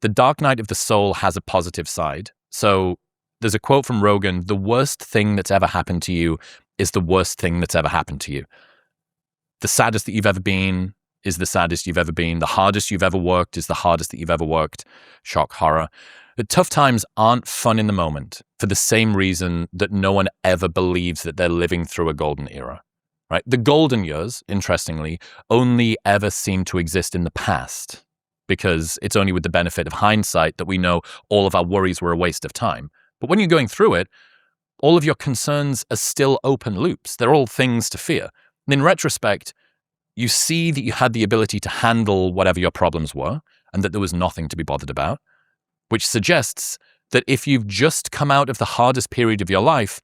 the dark night of the soul has a positive side. So there's a quote from Rogan: the worst thing that's ever happened to you is the worst thing that's ever happened to you. The saddest that you've ever been is the saddest you've ever been. The hardest you've ever worked is the hardest that you've ever worked. Shock, horror. But tough times aren't fun in the moment for the same reason that no one ever believes that they're living through a golden era, right? The golden years, interestingly, only ever seem to exist in the past, because it's only with the benefit of hindsight that we know all of our worries were a waste of time. But when you're going through it, all of your concerns are still open loops. They're all things to fear. And in retrospect, you see that you had the ability to handle whatever your problems were and that there was nothing to be bothered about, which suggests that if you've just come out of the hardest period of your life,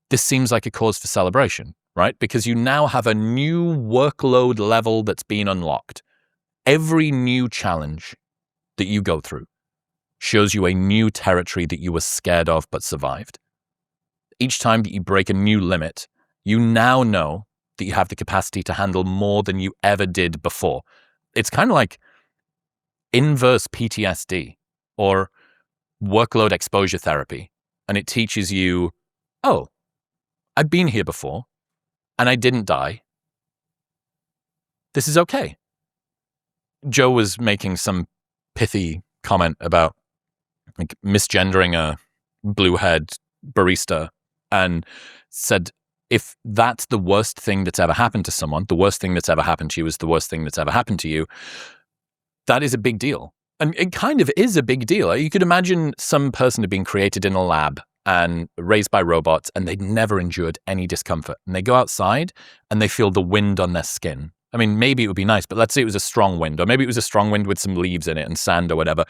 this seems like a cause for celebration, right? Because you now have a new workload level that's been unlocked. Every new challenge that you go through shows you a new territory that you were scared of but survived. Each time that you break a new limit, you now know that you have the capacity to handle more than you ever did before. It's kind of like inverse PTSD or workload exposure therapy. And it teaches you, oh, I've been here before and I didn't die. This is okay. Joe was making some pithy comment about like misgendering a blue-haired barista and said, if that's the worst thing that's ever happened to someone, the worst thing that's ever happened to you is the worst thing that's ever happened to you, that is a big deal. And it kind of is a big deal. You could imagine some person had been created in a lab and raised by robots, and they'd never endured any discomfort. And they go outside and they feel the wind on their skin. I mean, maybe it would be nice, but let's say it was a strong wind, or maybe it was a strong wind with some leaves in it and sand or whatever.